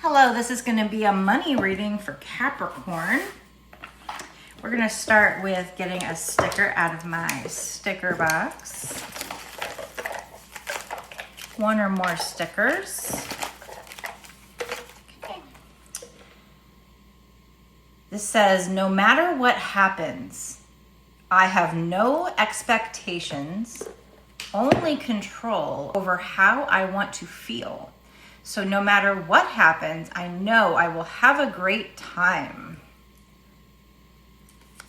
Hello, this is going to be a money reading for Capricorn. We're going to start with getting a sticker out of my sticker box. One or more stickers. Okay. This says, no matter what happens, I have no expectations, only control over how I want to feel. So no matter what happens, I know I will have a great time.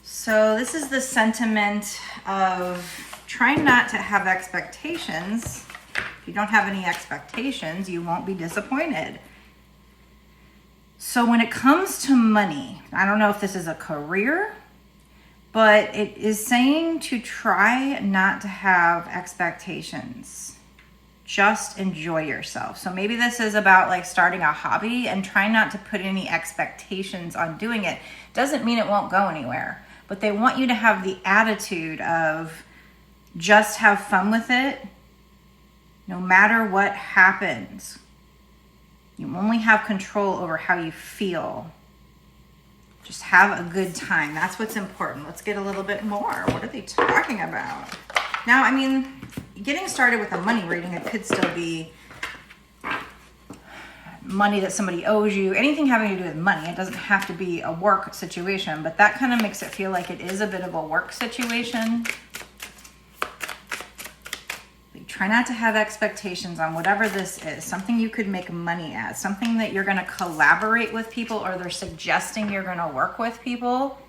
So this is the sentiment of trying not to have expectations. If you don't have any expectations, you won't be disappointed. So when it comes to money, I don't know if this is a career, but it is saying to try not to have expectations. Just enjoy yourself. So maybe this is about like starting a hobby and trying not to put any expectations on doing it. Doesn't mean it won't go anywhere, but they want you to have the attitude of just have fun with it no matter what happens. You only have control over how you feel. Just have a good time. That's what's important. Let's get a little bit more. What are they talking about? Now, I mean, getting started with a money reading, it could still be money that somebody owes you, anything having to do with money. It doesn't have to be a work situation, but that kind of makes it feel like it is a bit of a work situation. But try not to have expectations on whatever this is, something you could make money at, something that you're going to collaborate with people or they're suggesting you're going to work with people.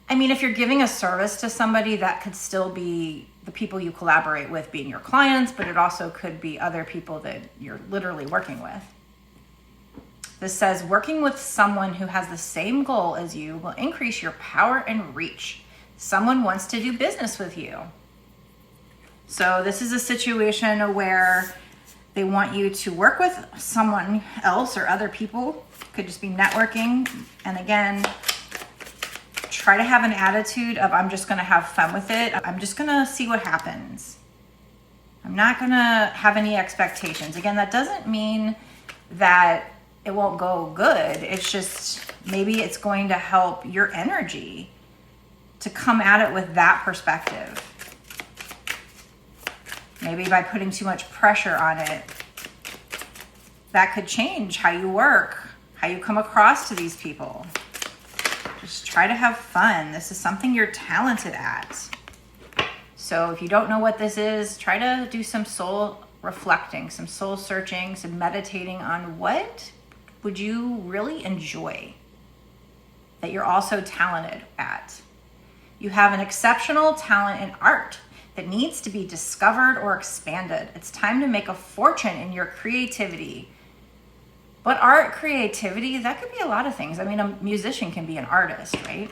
I mean, if you're giving a service to somebody, that could still be the people you collaborate with being your clients, but it also could be other people that you're literally working with. This says, working with someone who has the same goal as you will increase your power and reach. Someone wants to do business with you. So this is a situation where they want you to work with someone else or other people. Could just be networking. And again, try to have an attitude of I'm just going to have fun with it. I'm just going to see what happens. I'm not going to have any expectations. Again, that doesn't mean that it won't go good. It's just maybe it's going to help your energy to come at it with that perspective. Maybe by putting too much pressure on it, that could change how you work, how you come across to these people. Just try to have fun. This is something you're talented at. So if you don't know what this is, try to do some soul reflecting, some soul searching, some meditating on what would you really enjoy that you're also talented at. You have an exceptional talent in art that needs to be discovered or expanded. It's time to make a fortune in your creativity. But art, creativity, that could be a lot of things. I mean, a musician can be an artist, right?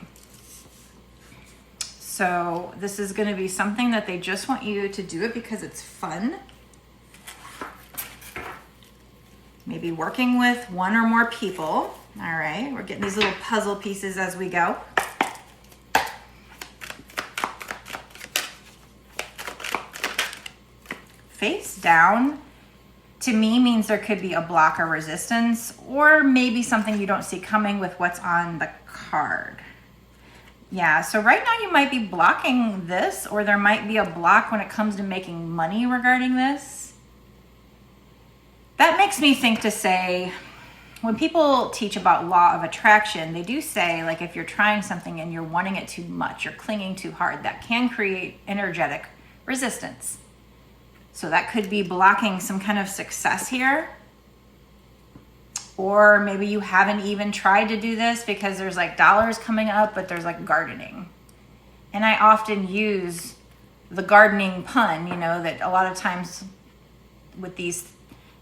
So this is going to be something that they just want you to do it because it's fun. Maybe working with one or more people. All right, we're getting these little puzzle pieces as we go. Face down to me means there could be a block or resistance, or maybe something you don't see coming with what's on the card. Yeah, so right now you might be blocking this, or there might be a block when it comes to making money regarding this. That makes me think to say, when people teach about law of attraction, they do say, like, if you're trying something and you're wanting it too much, you're clinging too hard, that can create energetic resistance. So that could be blocking some kind of success here. Or maybe you haven't even tried to do this because there's like dollars coming up, but there's like gardening. And I often use the gardening pun, you know, that a lot of times with these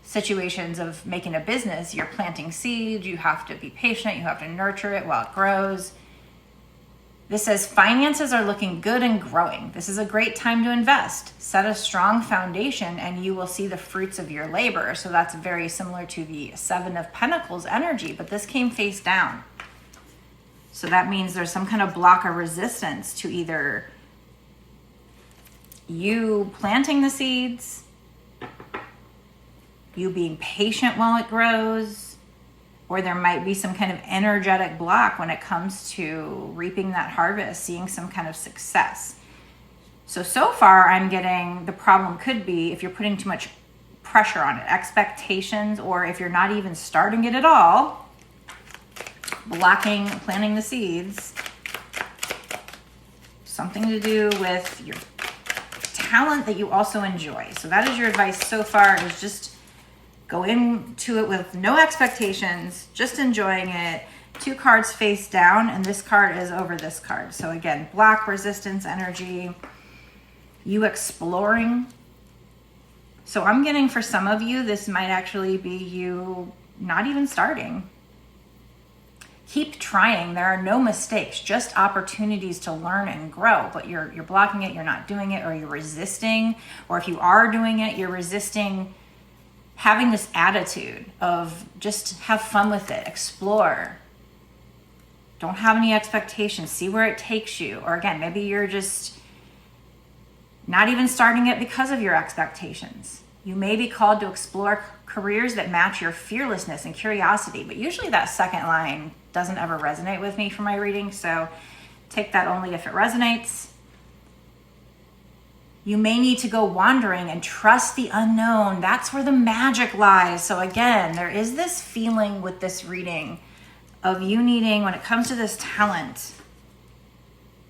situations of making a business, you're planting seeds, you have to be patient, you have to nurture it while it grows. This says finances are looking good and growing. This is a great time to invest. Set a strong foundation and you will see the fruits of your labor. So that's very similar to the Seven of Pentacles energy, but this came face down. So that means there's some kind of block or resistance to either you planting the seeds, you being patient while it grows, or there might be some kind of energetic block when it comes to reaping that harvest, seeing some kind of success. So far I'm getting the problem could be if you're putting too much pressure on it, expectations, or if you're not even starting it at all, blocking, planting the seeds. Something to do with your talent that you also enjoy. So that is your advice so far, is just go into it with no expectations, just enjoying it. 2 cards face down, and this card is over this card. So again, block, resistance, energy, you exploring. So I'm getting, for some of you, this might actually be you not even starting. Keep trying. There are no mistakes, just opportunities to learn and grow, but you're blocking it, you're not doing it, or you're resisting, or if you are doing it, you're resisting having this attitude of just have fun with it, explore. Don't have any expectations, see where it takes you. Or again, maybe you're just not even starting it because of your expectations. You may be called to explore careers that match your fearlessness and curiosity, but usually that second line doesn't ever resonate with me for my reading, so take that only if it resonates. You may need to go wandering and trust the unknown. That's where the magic lies. So again, there is this feeling with this reading of you needing, when it comes to this talent,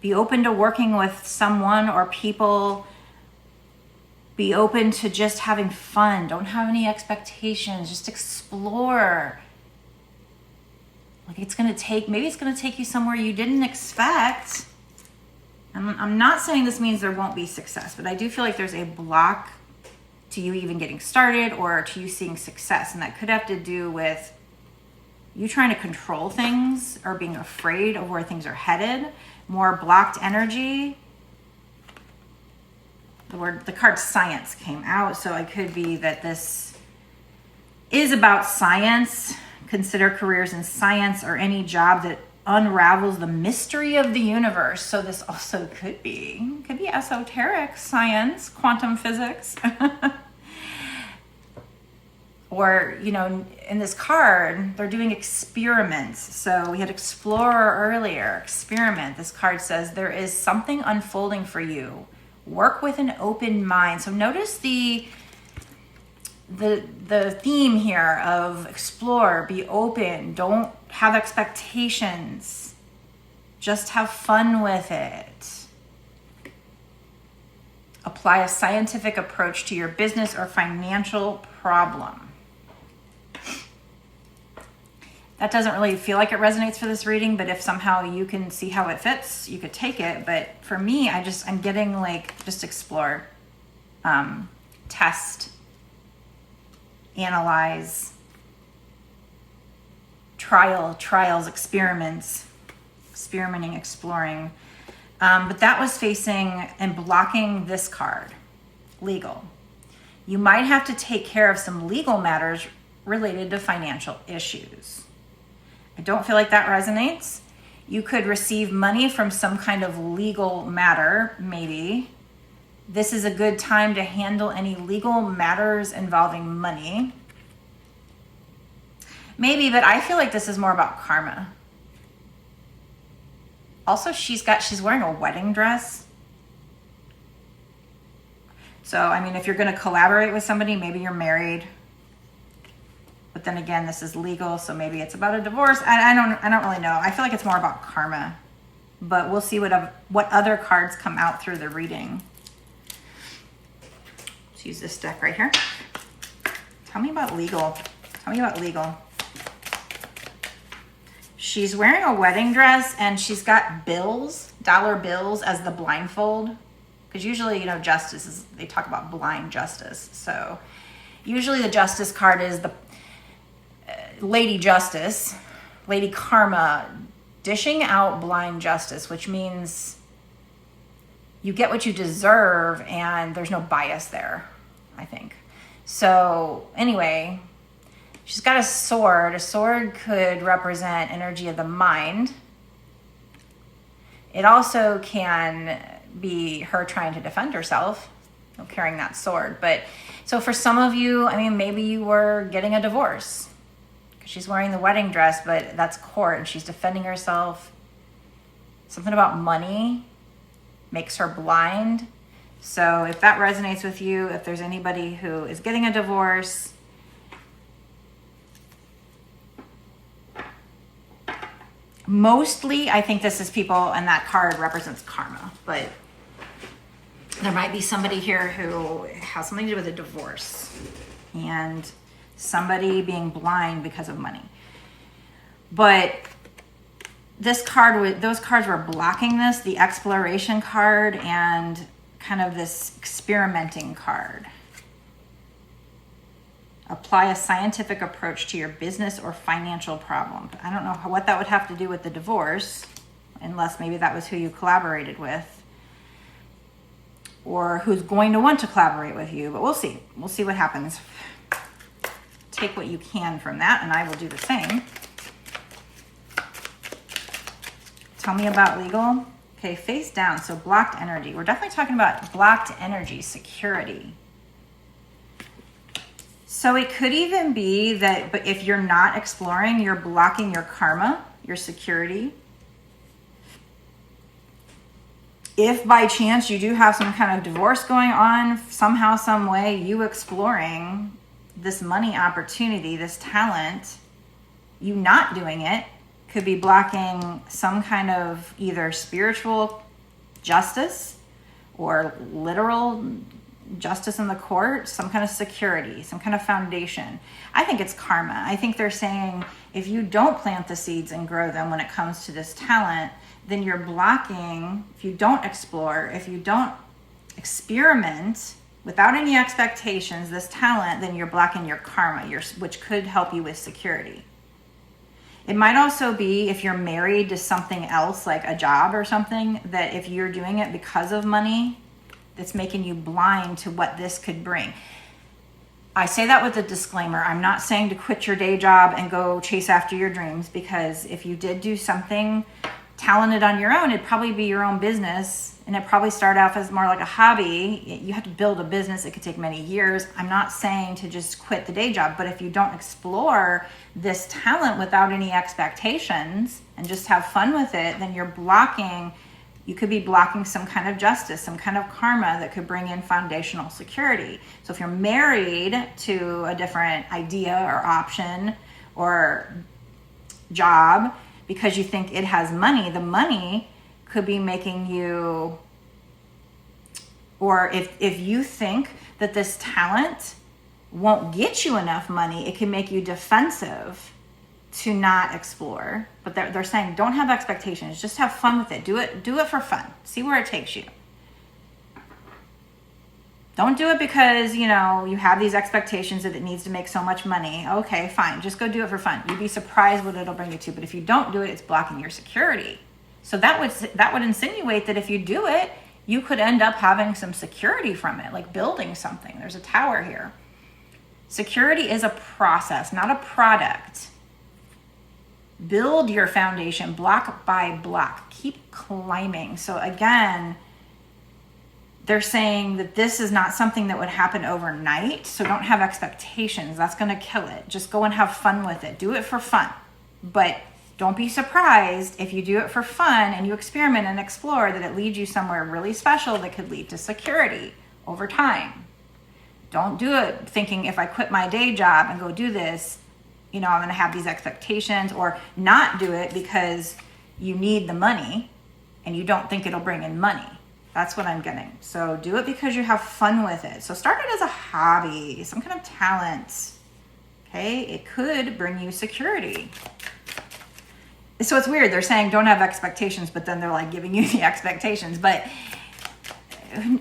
be open to working with someone or people. Be open to just having fun. Don't have any expectations. Just explore. Like maybe it's going to take you somewhere you didn't expect. I'm not saying this means there won't be success, but I do feel like there's a block to you even getting started or to you seeing success. And that could have to do with you trying to control things or being afraid of where things are headed, more blocked energy. The card science came out, so it could be that this is about science. Consider careers in science or any job that unravels the mystery of the universe. So this also could be esoteric science, quantum physics. Or, in this card, they're doing experiments. So we had explorer earlier, experiment. This card says there is something unfolding for you. Work with an open mind. So notice the theme here of explore, be open, don't have expectations, just have fun with it. Apply a scientific approach to your business or financial problem. That doesn't really feel like it resonates for this reading, but if somehow you can see how it fits, you could take it. But for me, I'm getting just explore, test, analyze, trials, experiments, experimenting, exploring. But that was facing and blocking this card, legal. You might have to take care of some legal matters related to financial issues. I don't feel like that resonates. You could receive money from some kind of legal matter, maybe. This is a good time to handle any legal matters involving money. Maybe, but I feel like this is more about karma. Also, she's wearing a wedding dress. So, if you're going to collaborate with somebody, maybe you're married. But then again, this is legal, so maybe it's about a divorce. I don't really know. I feel like it's more about karma. But we'll see what other cards come out through the reading. Let's use this deck right here. Tell me about legal. She's wearing a wedding dress and she's got dollar bills as the blindfold. Because usually, justice they talk about blind justice. So usually the justice card is the Lady Justice, Lady Karma, dishing out blind justice, which means you get what you deserve and there's no bias there, I think. So anyway, she's got a sword. A sword could represent energy of the mind. It also can be her trying to defend herself, carrying that sword. But so for some of you, maybe you were getting a divorce. She's wearing the wedding dress, but that's court, and she's defending herself. Something about money makes her blind. So if that resonates with you, if there's anybody who is getting a divorce, mostly I think this is people, and that card represents karma, but there might be somebody here who has something to do with a divorce and somebody being blind because of money. But this card, those cards were blocking this, the exploration card and kind of this experimenting card. Apply a scientific approach to your business or financial problem. I don't know what that would have to do with the divorce, unless maybe that was who you collaborated with or who's going to want to collaborate with you, but we'll see. We'll see what happens. Take what you can from that, and I will do the same. Tell me about legal. Okay, face down, so blocked energy. We're definitely talking about blocked energy, security. So it could even be that, but if you're not exploring, you're blocking your karma, your security. If by chance you do have some kind of divorce going on, somehow, some way, you exploring this money opportunity, this talent, you not doing it, could be blocking some kind of either spiritual justice or literal justice in the court, some kind of security, some kind of foundation. I think it's karma. I think they're saying if you don't plant the seeds and grow them when it comes to this talent, then you're blocking, if you don't explore, if you don't experiment without any expectations, this talent, then you're blocking your karma, which could help you with security. It might also be if you're married to something else, like a job or something, that if you're doing it because of money, that's making you blind to what this could bring. I say that with a disclaimer. I'm not saying to quit your day job and go chase after your dreams, because if you did do something talented on your own, it'd probably be your own business, and it probably start off as more like a hobby. You have to build a business. It could take many years. I'm not saying to just quit the day job, but if you don't explore this talent without any expectations and just have fun with it, then you could be blocking some kind of justice, some kind of karma that could bring in foundational security. So if you're married to a different idea or option or job because you think it has money, the money could be making you, or if you think that this talent won't get you enough money, it can make you defensive to not explore. But they're saying don't have expectations, just have fun with it. Do it for fun. See where it takes you. Don't do it because, you have these expectations that it needs to make so much money. Okay, fine. Just go do it for fun. You'd be surprised what it'll bring you to. But if you don't do it, it's blocking your security. So that would insinuate that if you do it, you could end up having some security from it, like building something. There's a tower here. Security is a process, not a product. Build your foundation block by block. Keep climbing. So again, they're saying that this is not something that would happen overnight. So don't have expectations. That's going to kill it. Just go and have fun with it. Do it for fun. But don't be surprised if you do it for fun and you experiment and explore that it leads you somewhere really special that could lead to security over time. Don't do it thinking if I quit my day job and go do this, I'm going to have these expectations, or not do it because you need the money and you don't think it'll bring in money. That's what I'm getting. So do it because you have fun with it. So start it as a hobby, some kind of talent. Okay, it could bring you security. So it's weird. They're saying don't have expectations, but then they're like giving you the expectations. But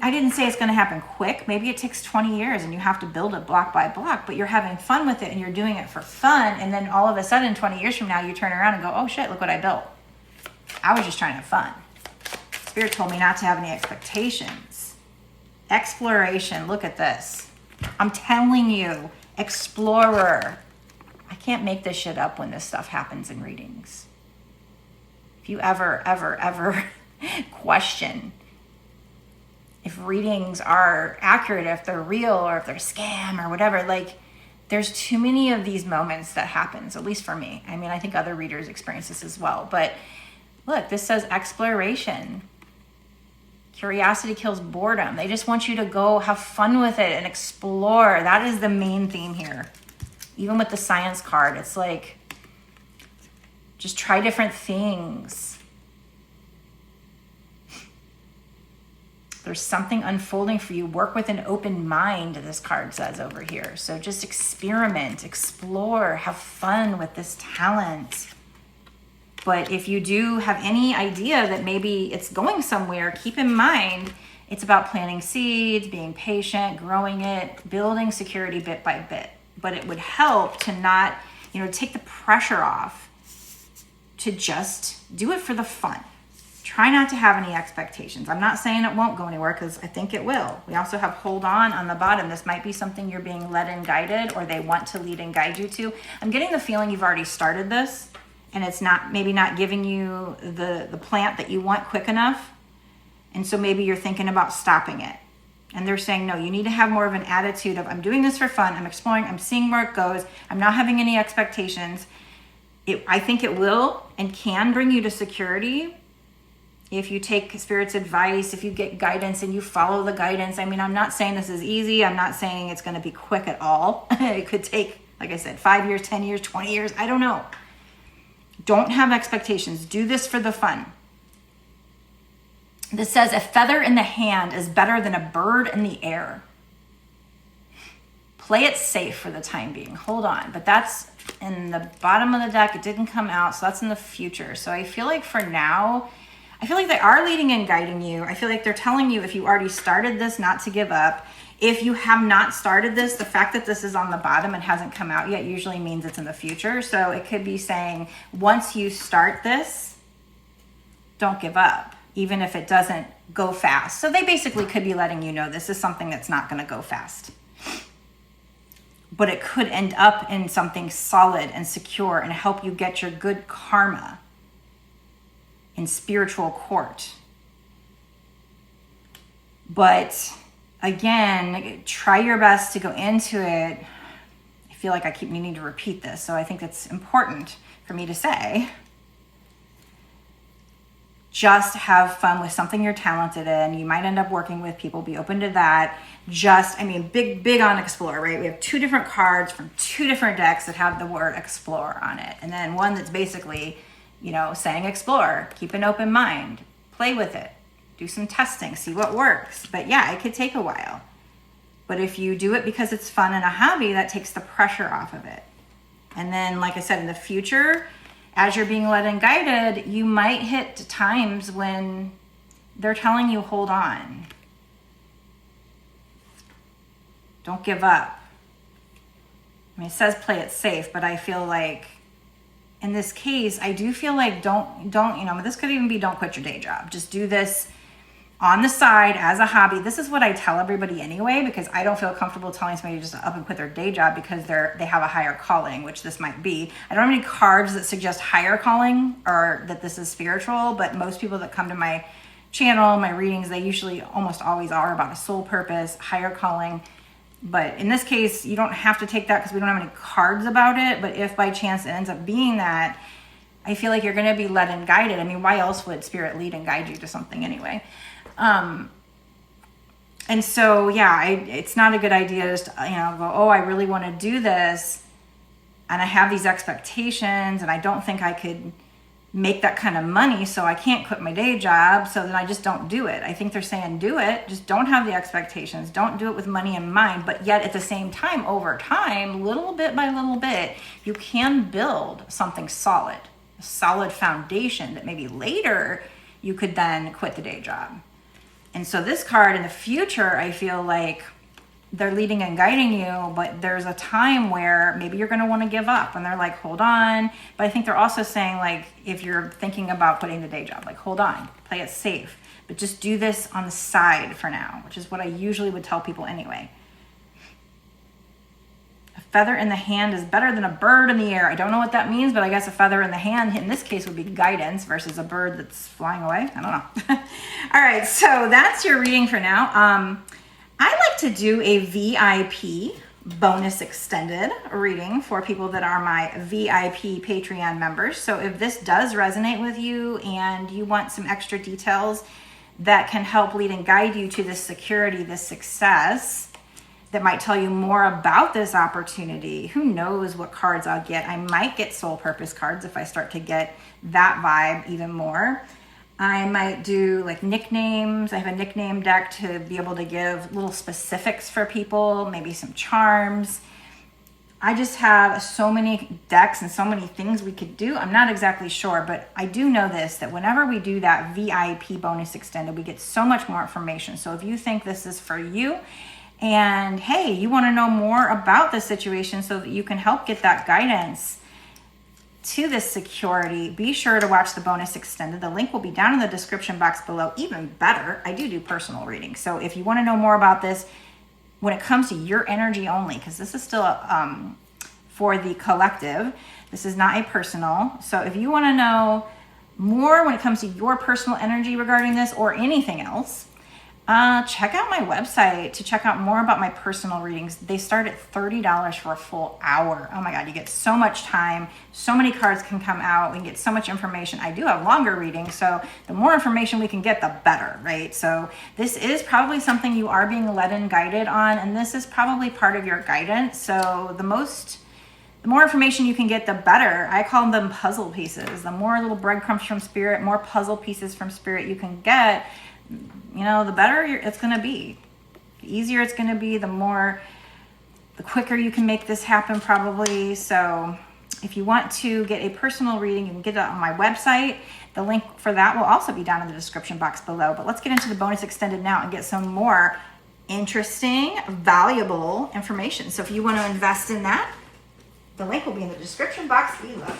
I didn't say it's going to happen quick. Maybe it takes 20 years and you have to build it block by block, but you're having fun with it and you're doing it for fun. And then all of a sudden, 20 years from now, you turn around and go, oh shit, look what I built. I was just trying to have fun. Spirit told me not to have any expectations. Exploration. Look at this. I'm telling you, explorer. I can't make this shit up when this stuff happens in readings. If you ever question if readings are accurate, if they're real, or if they're a scam or whatever, like, there's too many of these moments that happens, at least for me. I mean, I think other readers experience this as well. But look, this says exploration. Curiosity kills boredom. They just want you to go have fun with it and explore. That is the main theme here. Even with the science card, it's like, just try different things. There's something unfolding for you. Work with an open mind, this card says over here. So just experiment, explore, have fun with this talent. But if you do have any idea that maybe it's going somewhere, keep in mind, it's about planting seeds, being patient, growing it, building security bit by bit. But it would help to not, take the pressure off, to just do it for the fun. Try not to have any expectations. I'm not saying it won't go anywhere, because I think it will. We also have hold on the bottom. This might be something you're being led and guided, or they want to lead and guide you to. I'm getting the feeling you've already started this, and it's maybe not giving you the plant that you want quick enough. And so maybe you're thinking about stopping it. And they're saying, no, you need to have more of an attitude of, I'm doing this for fun, I'm exploring, I'm seeing where it goes, I'm not having any expectations. I think it will and can bring you to security if you take Spirit's advice, if you get guidance and you follow the guidance. I mean, I'm not saying this is easy. I'm not saying it's going to be quick at all. It could take, like I said, 5 years, 10 years, 20 years. I don't know. Don't have expectations. Do this for the fun. This says, a feather in the hand is better than a bird in the air. Play it safe for the time being. Hold on. But that's in the bottom of the deck. It didn't come out, so that's in the future. So I feel like for now, I feel like they are leading and guiding you. I feel like they're telling you, if you already started this, not to give up. If you have not started this, the fact that this is on the bottom and hasn't come out yet usually means it's in the future. So it could be saying, once you start this, don't give up, even if it doesn't go fast. So they basically could be letting you know this is something that's not going to go fast. But it could end up in something solid and secure and help you get your good karma in spiritual court. But again, try your best to go into it. I feel like I keep needing to repeat this, so I think it's important for me to say. Just have fun with something you're talented in. You might end up working with people. Be open to that. Big on explore, right? We have 2 different cards from 2 different decks that have the word explore on it. And then one that's basically, saying explore. Keep an open mind. Play with it. Do some testing. See what works. But yeah, it could take a while. But if you do it because it's fun and a hobby, that takes the pressure off of it. And then, like I said, in the future, as you're being led and guided, you might hit times when they're telling you, hold on. Don't give up. I mean, it says play it safe, but I feel like in this case, I do feel like don't, this could even be don't quit your day job. Just do this on the side as a hobby. This is what I tell everybody anyway, because I don't feel comfortable telling somebody to just up and quit their day job because they have a higher calling, which this might be. I don't have any cards that suggest higher calling or that this is spiritual, but most people that come to my channel, my readings, they usually almost always are about a soul purpose, higher calling. But in this case, you don't have to take that because we don't have any cards about it. But if by chance it ends up being that, I feel like you're going to be led and guided. I mean, why else would Spirit lead and guide you to something anyway? And so, yeah, it's not a good idea to just, go, oh, I really want to do this. And I have these expectations and I don't think I could make that kind of money, so I can't quit my day job, so then I just don't do it. I think they're saying do it, just don't have the expectations, don't do it with money in mind, but yet at the same time, over time, little bit by little bit, you can build something solid, a solid foundation that maybe later you could then quit the day job. And so this card in the future, I feel like they're leading and guiding you, but there's a time where maybe you're going to want to give up and they're like, hold on. But I think they're also saying, like, if you're thinking about quitting the day job, like, hold on, play it safe, but just do this on the side for now, which is what I usually would tell people anyway. A feather in the hand is better than a bird in the air. I don't know what that means, but I guess a feather in the hand in this case would be guidance versus a bird that's flying away. I don't know. All right, so that's your reading for now. I like to do a VIP bonus extended reading for people that are my VIP Patreon members. So if this does resonate with you and you want some extra details that can help lead and guide you to this security, this success, that might tell you more about this opportunity. Who knows what cards I'll get? I might get soul purpose cards if I start to get that vibe even more. I might do like nicknames. I have a nickname deck to be able to give little specifics for people, maybe some charms. I just have so many decks and so many things we could do. I'm not exactly sure, but I do know this, that whenever we do that VIP bonus extended, we get so much more information. So if you think this is for you, and hey, you want to know more about the situation so that you can help get that guidance to this security, be sure to watch the bonus extended. The link will be down in the description box below. Even better, I do personal readings. So if you want to know more about this, when it comes to your energy only, because this is still for the collective, this is not a personal. So if you want to know more when it comes to your personal energy regarding this or anything else, check out my website to check out more about my personal readings. They start at $30 for a full hour. Oh my God, you get so much time. So many cards can come out. We can get so much information. I do have longer readings, so the more information we can get, the better, right? So this is probably something you are being led and guided on, and this is probably part of your guidance. So the more information you can get, the better. I call them puzzle pieces. The more little breadcrumbs from spirit, more puzzle pieces from spirit you can get, you know, the better it's going to be. The easier it's going to be, the quicker you can make this happen probably. So if you want to get a personal reading, you can get it on my website. The link for that will also be down in the description box below. But let's get into the bonus extended now and get some more interesting, valuable information. So if you want to invest in that, the link will be in the description box below.